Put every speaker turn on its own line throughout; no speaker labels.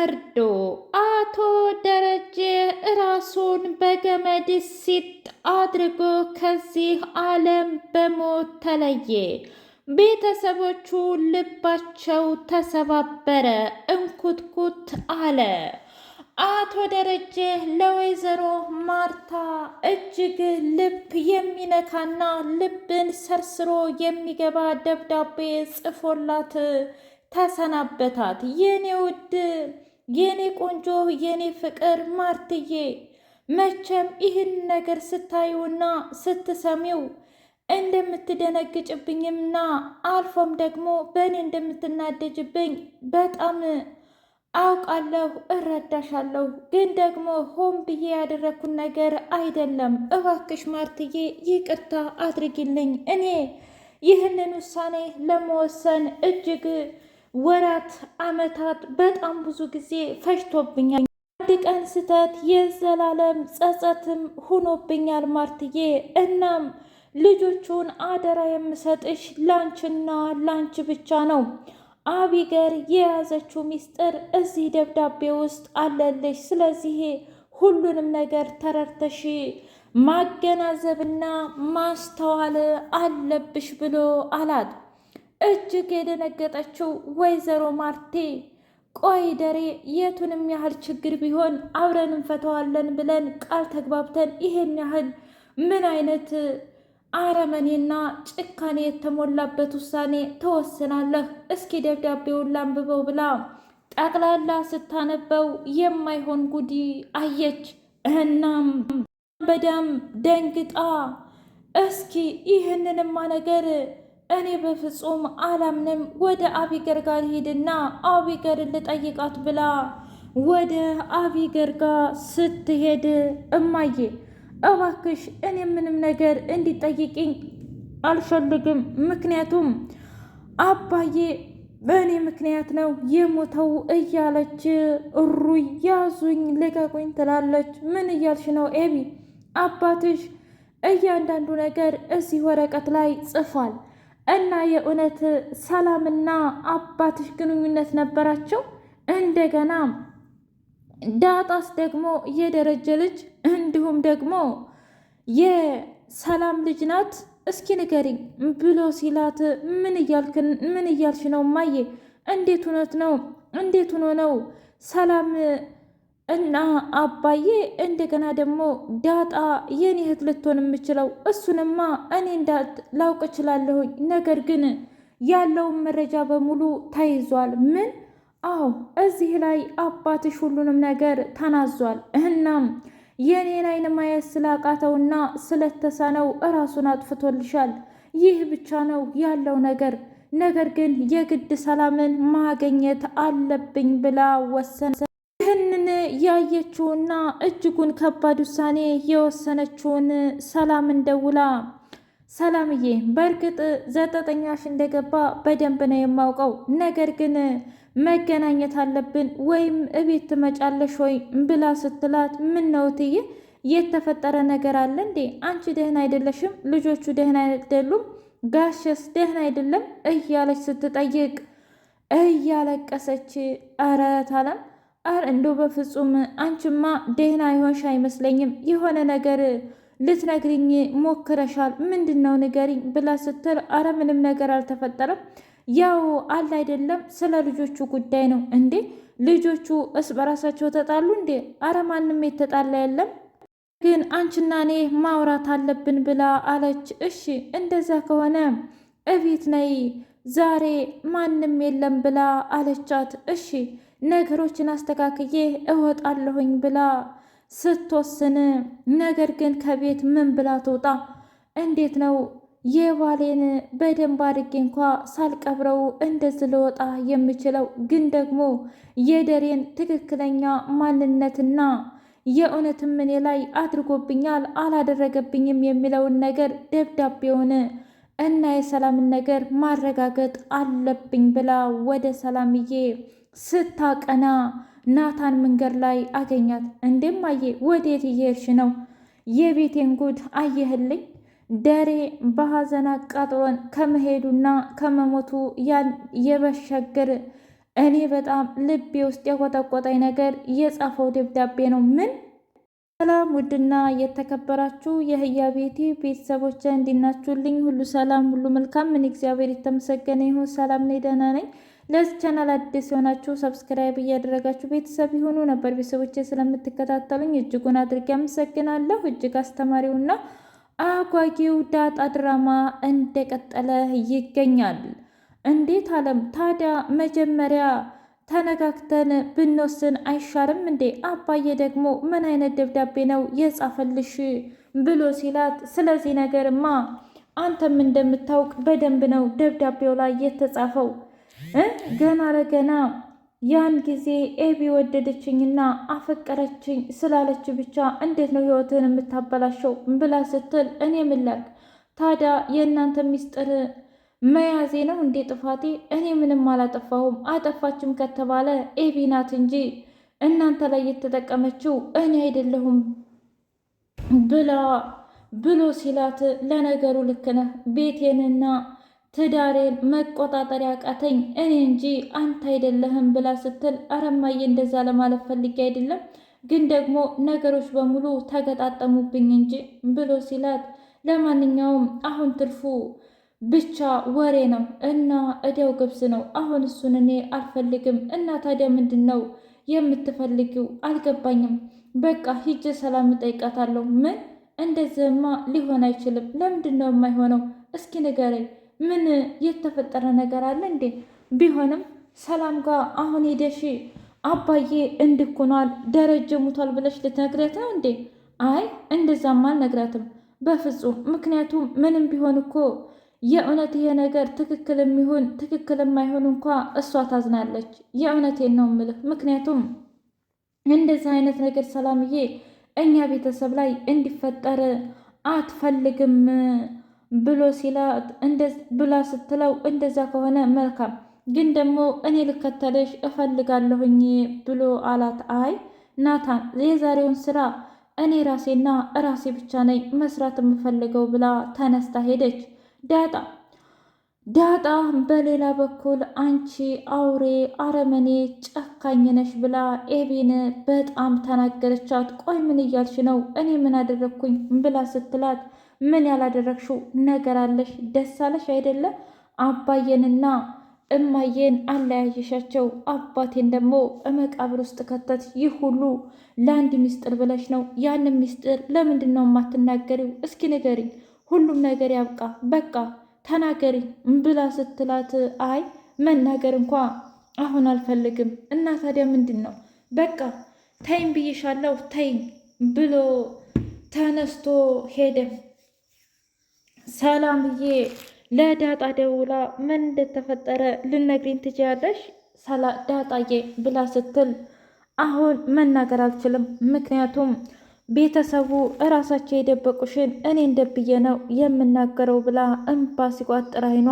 መርዶ አቶ ደረጀ ራሱን በገመድ ሲጥ አድርጎ ከዚህ ዓለም በሞት ተለየ። ቤተሰቦቹ ልባቸው ተሰባበረ፣ እንኩትኩት አለ። አቶ ደረጀ ለወይዘሮ ማርታ እጅግ ልብ የሚነካና ልብን ሰርስሮ የሚገባ ደብዳቤ ጽፎላት ተሰናበታት። የኔ ውድ፣ የኔ ቆንጆ፣ የኔ ፍቅር ማርትዬ፣ መቼም ይህን ነገር ስታዩና ስትሰሚው እንደምትደነግጭብኝምና አልፎም ደግሞ በእኔ እንደምትናደጅብኝ በጣም አውቃለሁ፣ እረዳሻለሁ። ግን ደግሞ ሆን ብዬ ያደረግኩት ነገር አይደለም። እባክሽ ማርትዬ ይቅርታ አድርጊልኝ። እኔ ይህንን ውሳኔ ለመወሰን እጅግ ወራት፣ አመታት፣ በጣም ብዙ ጊዜ ፈጅቶብኛል። አንድ ቀን ስህተት የዘላለም ጸጸትም ሆኖብኛል ማርትዬ። እናም ልጆቹን አደራ የምሰጥሽ ላንችና ላንች ብቻ ነው። አቢገር የያዘችው ሚስጥር እዚህ ደብዳቤ ውስጥ አለልሽ። ስለዚህ ሁሉንም ነገር ተረድተሽ ማገናዘብና ማስተዋል አለብሽ ብሎ አላት። እጅግ የደነገጠችው ወይዘሮ ማርቴ ቆይ ደሬ፣ የቱንም ያህል ችግር ቢሆን አብረን እንፈተዋለን ብለን ቃል ተግባብተን ይሄን ያህል ምን አይነት አረመኔና ጭካኔ የተሞላበት ውሳኔ ትወስናለህ? እስኪ ደብዳቤውን ላንብበው ብላ ጠቅላላ ስታነበው የማይሆን ጉዲ አየች። እናም በዳም ደንግጣ እስኪ ይህንንማ ነገር እኔ በፍጹም አላምንም፣ ወደ አቢገር ጋር ሂድና አቢገር ልጠይቃት ብላ ወደ አቢገር ጋር ስትሄድ እማዬ እባክሽ እኔ ምንም ነገር እንዲጠይቅኝ አልፈልግም። ምክንያቱም አባዬ በእኔ ምክንያት ነው የሞተው እያለች እሩይ ያዙኝ ልቀቁኝ ትላለች። ምን እያልሽ ነው ኤቢ? አባትሽ እያንዳንዱ ነገር እዚህ ወረቀት ላይ ጽፏል እና የእውነት ሰላምና አባትሽ ግንኙነት ነበራቸው? እንደገና ዳጣስ ደግሞ የደረጀ ልጅ እንዲሁም ደግሞ የሰላም ልጅ ናት? እስኪ ንገሪኝ ብሎ ሲላት ምን እያልሽ ነው እማዬ? እንዴት እውነት ነው? እንዴት ሆኖ ነው ሰላም እና አባዬ እንደገና ደግሞ ዳጣ የኔ እህት ልትሆን የምችለው? እሱንማ እኔ ላውቅ እችላለሁኝ። ነገር ግን ያለውን መረጃ በሙሉ ተይዟል። ምን? አዎ እዚህ ላይ አባትሽ ሁሉንም ነገር ተናዟል። እናም የኔን አይን ማየት ስላቃተውና ስለተሳነው እራሱን አጥፍቶልሻል። ይህ ብቻ ነው ያለው ነገር። ነገር ግን የግድ ሰላምን ማግኘት አለብኝ ብላ ወሰነ። ይህንን ያየችውና እጅጉን ከባድ ውሳኔ የወሰነችውን ሰላምን ደውላ ሰላምዬ፣ በእርግጥ ዘጠጠኛሽ እንደገባ በደንብ ነው የማውቀው። ነገር ግን መገናኘት አለብን ወይም እቤት ትመጫለሽ ወይ ብላ ስትላት፣ ምን ነው እትዬ የተፈጠረ ነገር አለ እንዴ? አንቺ ደህና አይደለሽም? ልጆቹ ደህና አይደሉም? ጋሸስ ደህና አይደለም? እያለች ስትጠይቅ እያለቀሰች፣ ኧረ ታለም እንደው በፍጹም አንቺማ ደህና ይሆንሽ አይመስለኝም። የሆነ ነገር ልትነግሪኝ ሞክረሻል። ምንድን ነው ንገሪኝ ብላ ስትል፣ አረ ምንም ነገር አልተፈጠረም። ያው አለ አይደለም ስለ ልጆቹ ጉዳይ ነው። እንዴ ልጆቹ እስ በራሳቸው ተጣሉ እንዴ? አረ ማንም የተጣላ የለም፣ ግን አንቺና እኔ ማውራት አለብን ብላ አለች። እሺ እንደዛ ከሆነ እቤት ነይ፣ ዛሬ ማንም የለም ብላ አለቻት። እሺ ነገሮችን አስተካክዬ እወጣለሁኝ ብላ ስትወስን፣ ነገር ግን ከቤት ምን ብላ ትውጣ? እንዴት ነው የባሌን በደንብ አድርጌ እንኳ ሳልቀብረው እንደዚህ ልወጣ የምችለው? ግን ደግሞ የደሬን ትክክለኛ ማንነትና የእውነትም እኔ ላይ አድርጎብኛል አላደረገብኝም የሚለውን ነገር ደብዳቤውን እና የሰላምን ነገር ማረጋገጥ አለብኝ ብላ ወደ ሰላምዬ ስታቀና ናታን መንገድ ላይ አገኛት። እንደማዬ ወዴት እየሄድሽ ነው? የቤቴን ጉድ አየህልኝ? ደሬ በሐዘን አቃጥሎን ከመሄዱና ከመሞቱ ያን የበሸግር እኔ በጣም ልቤ ውስጥ የቆጠቆጠኝ ነገር የጻፈው ደብዳቤ ነው። ምን? ሰላም ውድና የተከበራችሁ የህያ ቤቴ ቤተሰቦች እንዲናችሁልኝ ሁሉ ሰላም ሁሉ መልካም። ምን እግዚአብሔር የተመሰገነ ይሁን። ሰላም ነኝ፣ ደህና ነኝ። ለዚህ ቻናል አዲስ የሆናችሁ ሰብስክራይብ እያደረጋችሁ ቤተሰብ ይሁኑ። ነበር ቤተሰቦቼ ስለምትከታተሉኝ እጅጉን አድርጌ አመሰግናለሁ። እጅግ አስተማሪውና አጓጊው ዳጣ ድራማ እንደቀጠለ ይገኛል። እንዴት አለም ታዲያ መጀመሪያ ተነጋግተን ብንወስን አይሻልም እንዴ? አባዬ ደግሞ ምን አይነት ደብዳቤ ነው የጻፈልሽ ብሎ ሲላት፣ ስለዚህ ነገርማ አንተም እንደምታውቅ በደንብ ነው ደብዳቤው ላይ የተጻፈው። ገና ለገና ያን ጊዜ ኤቢ ወደደችኝና አፈቀረችኝ ስላለች ብቻ እንዴት ነው ህይወትን የምታበላሸው ብላ ስትል፣ እኔ ምላክ ታዲያ የእናንተ ሚስጥር መያዜ ነው እንዴ ጥፋቴ? እኔ ምንም አላጠፋሁም። አጠፋችም ከተባለ ኤቢ ናት እንጂ እናንተ ላይ የተጠቀመችው እኔ አይደለሁም ብሎ ሲላት፣ ለነገሩ ልክ ነህ፣ ቤቴንና ትዳሬን መቆጣጠር ያቃተኝ እኔ እንጂ አንተ አይደለህም ብላ ስትል፣ አረማዬ እንደዛ ለማለት ፈልጌ አይደለም፣ ግን ደግሞ ነገሮች በሙሉ ተገጣጠሙብኝ እንጂ ብሎ ሲላት፣ ለማንኛውም አሁን ትርፉ ብቻ ወሬ ነው እና እዲያው ገብስ ነው። አሁን እሱን እኔ አልፈልግም። እና ታዲያ ምንድን ነው የምትፈልጊው? አልገባኝም። በቃ ሂጅ ሰላም እጠይቃታለሁ። ምን? እንደዚህማ ሊሆን አይችልም። ለምንድን ነው የማይሆነው? እስኪ ንገረኝ። ምን የተፈጠረ ነገር አለ እንዴ? ቢሆንም ሰላም ጋር አሁን ሄደሽ አባዬ እንድኩኗል ደረጀ ሙቷል ብለሽ ልትነግረት ነው እንዴ? አይ እንደዛማ አልነግራትም በፍጹም። ምክንያቱም ምንም ቢሆን እኮ የእውነት ይሄ ነገር ትክክል የሚሆን ትክክል የማይሆን እንኳ እሷ ታዝናለች። የእውነቴን ነው ምልህ። ምክንያቱም እንደዚህ አይነት ነገር ሰላምዬ እኛ ቤተሰብ ላይ እንዲፈጠር አትፈልግም ብሎ ሲላት ብላ ስትለው፣ እንደዛ ከሆነ መልካም፣ ግን ደግሞ እኔ ልከተልሽ እፈልጋለሁኝ ብሎ አላት። አይ ናታን፣ የዛሬውን ስራ እኔ ራሴና ራሴ ብቻ ነኝ መስራት የምፈልገው ብላ ተነስታ ሄደች። ዳጣ በሌላ በኩል አንቺ አውሬ አረመኔ ጨካኝ ነሽ ብላ ኤቢን በጣም ተናገረቻት። ቆይ ምን እያልሽ ነው? እኔ ምን አደረግኩኝ ብላ ስትላት፣ ምን ያላደረግሽው ነገር አለሽ? ደስ አለሽ አይደለ? አባዬንና እማዬን አለያየሻቸው፣ አባቴን ደግሞ መቃብር ውስጥ ከተት። ይህ ሁሉ ለአንድ ሚስጥር ብለሽ ነው? ያንን ሚስጥር ለምንድን ነው የማትናገሪው? እስኪ ንገሪኝ። ሁሉም ነገር ያብቃ፣ በቃ ተናገሪ ብላ ስትላት፣ አይ መናገር እንኳ አሁን አልፈልግም። እና ታዲያ ምንድን ነው? በቃ ተይኝ ብዬሻለሁ፣ ተይኝ ብሎ ተነስቶ ሄደ። ሰላምዬ ለዳጣ ደውላ ምን እንደተፈጠረ ልነግሪኝ ትችያለሽ ዳጣዬ ብላ ስትል፣ አሁን መናገር አልችልም፣ ምክንያቱም ቤተሰቡ እራሳቸው የደበቁሽን እኔ እንደብዬ ነው የምናገረው ብላ እምባ ሲቋጥር አይኗ፣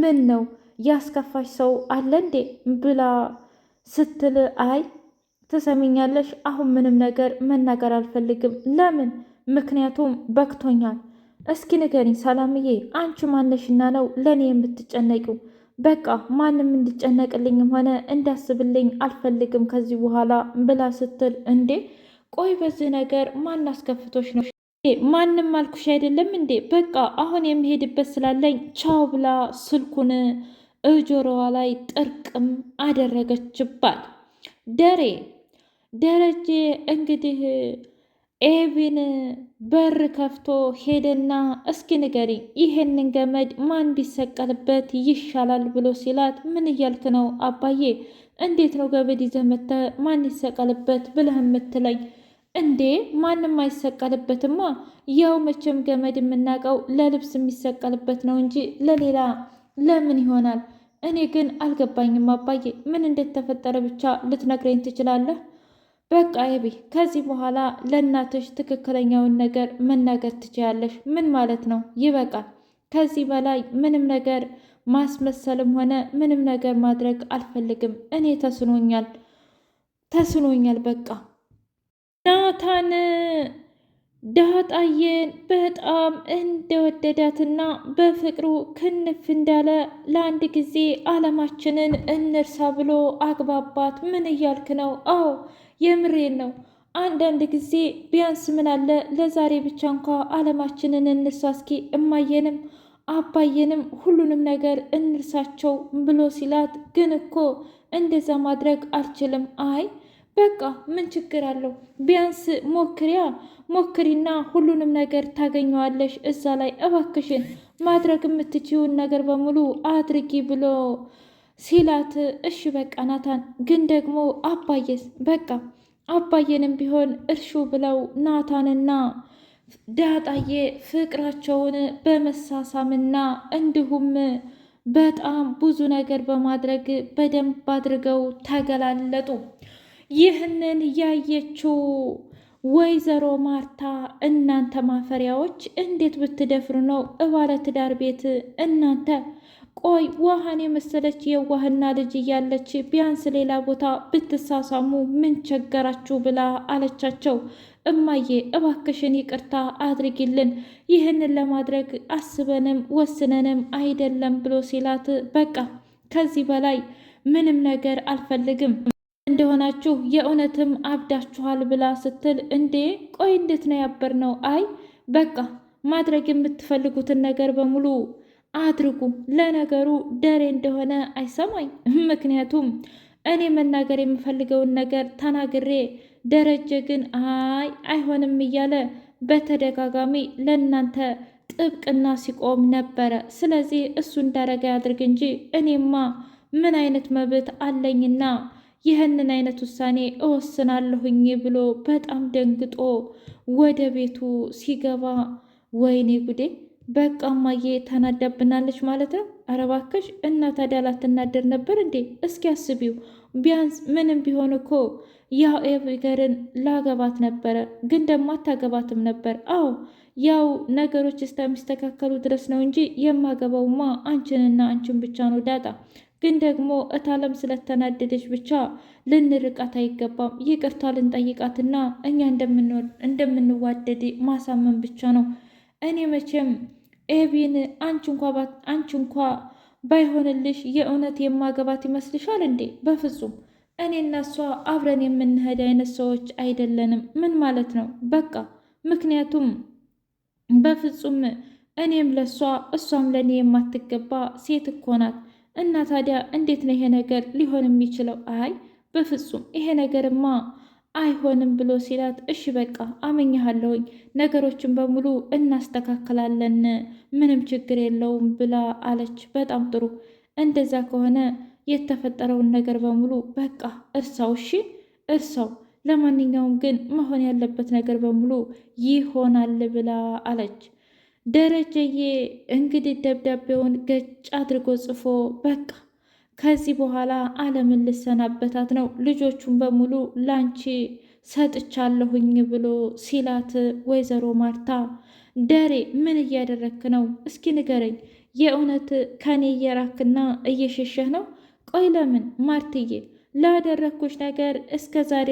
ምን ነው ያስከፋሽ ሰው አለ እንዴ ብላ ስትል፣ አይ ትሰሚኛለሽ፣ አሁን ምንም ነገር መናገር አልፈልግም። ለምን? ምክንያቱም በክቶኛል። እስኪ ንገሪኝ ሰላምዬ፣ አንቺ ማነሽና ነው ለእኔ የምትጨነቂው? በቃ ማንም እንዲጨነቅልኝም ሆነ እንዳስብልኝ አልፈልግም ከዚህ በኋላ ብላ ስትል፣ እንዴ ቆይ በዚህ ነገር ማን አስከፍቶሽ ነው? ማንም አልኩሽ አይደለም እንዴ? በቃ አሁን የሚሄድበት ስላለኝ ቻው ብላ ስልኩን እጆሮዋ ላይ ጥርቅም አደረገችባት። ደረጀ እንግዲህ ኤቢን በር ከፍቶ ሄደና፣ እስኪ ንገሪ ይሄንን ገመድ ማን ቢሰቀልበት ይሻላል ብሎ ሲላት፣ ምን እያልክ ነው አባዬ? እንዴት ነው ገመድ ይዘህ መተህ ማን ይሰቀልበት ብለህ የምትለኝ እንዴ? ማንም አይሰቀልበትማ። ያው መቼም ገመድ የምናውቀው ለልብስ የሚሰቀልበት ነው እንጂ ለሌላ ለምን ይሆናል? እኔ ግን አልገባኝም አባዬ፣ ምን እንደተፈጠረ ብቻ ልትነግረኝ ትችላለህ? በቃ ኤቢ፣ ከዚህ በኋላ ለእናትሽ ትክክለኛውን ነገር መናገር ትችያለሽ። ምን ማለት ነው? ይበቃል። ከዚህ በላይ ምንም ነገር ማስመሰልም ሆነ ምንም ነገር ማድረግ አልፈልግም። እኔ ተስኖኛል በቃ። ናታን ዳጣዬን በጣም እንደወደዳትና በፍቅሩ ክንፍ እንዳለ ለአንድ ጊዜ አለማችንን እንርሳ ብሎ አግባባት። ምን እያልክ ነው? አዎ የምሬን ነው። አንዳንድ ጊዜ ቢያንስ ምን አለ ለዛሬ ብቻ እንኳ አለማችንን እንርሳ፣ እስኪ እማየንም አባየንም ሁሉንም ነገር እንርሳቸው ብሎ ሲላት፣ ግን እኮ እንደዛ ማድረግ አልችልም። አይ በቃ ምን ችግር አለው? ቢያንስ ሞክሪና ሁሉንም ነገር ታገኘዋለሽ እዛ ላይ። እባክሽን ማድረግ የምትችይውን ነገር በሙሉ አድርጊ ብሎ ሲላት፣ እሺ በቃ ናታን፣ ግን ደግሞ አባዬስ? በቃ አባዬንም ቢሆን እርሹ ብለው ናታንና ዳጣዬ ፍቅራቸውን በመሳሳምና እንዲሁም በጣም ብዙ ነገር በማድረግ በደንብ አድርገው ተገላለጡ። ይህንን ያየችው ወይዘሮ ማርታ እናንተ ማፈሪያዎች እንዴት ብትደፍሩ ነው እባለ ትዳር ቤት እናንተ? ቆይ ውሃን የመሰለች የዋህና ልጅ እያለች ቢያንስ ሌላ ቦታ ብትሳሳሙ ምን ቸገራችሁ ብላ አለቻቸው። እማዬ እባክሽን ይቅርታ አድርጊልን፣ ይህንን ለማድረግ አስበንም ወስነንም አይደለም ብሎ ሲላት፣ በቃ ከዚህ በላይ ምንም ነገር አልፈልግም እንደሆናችሁ የእውነትም አብዳችኋል ብላ ስትል፣ እንዴ ቆይ እንዴት ነው ያበር ነው? አይ በቃ ማድረግ የምትፈልጉትን ነገር በሙሉ አድርጉ። ለነገሩ ደሬ እንደሆነ አይሰማኝ፣ ምክንያቱም እኔ መናገር የምፈልገውን ነገር ተናግሬ ደረጀ ግን አይሆንም እያለ በተደጋጋሚ ለእናንተ ጥብቅና ሲቆም ነበረ። ስለዚህ እሱ እንዳረገ ያድርግ እንጂ እኔማ ምን አይነት መብት አለኝና ይህንን አይነት ውሳኔ እወስናለሁኝ ብሎ በጣም ደንግጦ ወደ ቤቱ ሲገባ፣ ወይኔ ጉዴ! በቃ እማዬ ተናዳብናለች ማለት ነው። ኧረ እባክሽ እና ታዲያ ላትናደር ነበር እንዴ? እስኪ አስቢው። ቢያንስ ምንም ቢሆን እኮ ያው ኤቪገርን ላገባት ነበረ፣ ግን ደግሞ አታገባትም ነበር። አዎ ያው ነገሮች እስከሚስተካከሉ ድረስ ነው እንጂ የማገባውማ አንቺንና አንቺን ብቻ ነው ዳጣ። ግን ደግሞ እታለም ስለተናደደች ብቻ ልንርቃት አይገባም። ይቅርታ ልንጠይቃትና እኛ እንደምንዋደድ ማሳመን ብቻ ነው። እኔ መቼም ኤቢን አንቺ እንኳ ባይሆንልሽ የእውነት የማገባት ይመስልሻል እንዴ? በፍጹም እኔ እና እሷ አብረን የምንሄድ አይነት ሰዎች አይደለንም። ምን ማለት ነው? በቃ ምክንያቱም በፍጹም እኔም ለእሷ እሷም ለእኔ የማትገባ ሴት እኮ ናት። እና ታዲያ እንዴት ነው ይሄ ነገር ሊሆን የሚችለው? አይ በፍጹም ይሄ ነገርማ አይሆንም ብሎ ሲላት፣ እሺ በቃ አመኛሃለሁኝ፣ ነገሮችን በሙሉ እናስተካክላለን፣ ምንም ችግር የለውም ብላ አለች። በጣም ጥሩ፣ እንደዛ ከሆነ የተፈጠረውን ነገር በሙሉ በቃ እርሳው፣ እሺ እርሳው። ለማንኛውም ግን መሆን ያለበት ነገር በሙሉ ይሆናል ብላ አለች። ደረጀዬ እንግዲህ ደብዳቤውን ገጭ አድርጎ ጽፎ በቃ ከዚህ በኋላ ዓለምን ልሰናበታት ነው፣ ልጆቹን በሙሉ ላንቺ ሰጥቻለሁኝ ብሎ ሲላት፣ ወይዘሮ ማርታ ደሬ ምን እያደረክ ነው? እስኪ ንገረኝ፣ የእውነት ከኔ እየራክና እየሸሸህ ነው? ቆይ ለምን ማርትዬ ላደረግኩሽ ነገር እስከ ዛሬ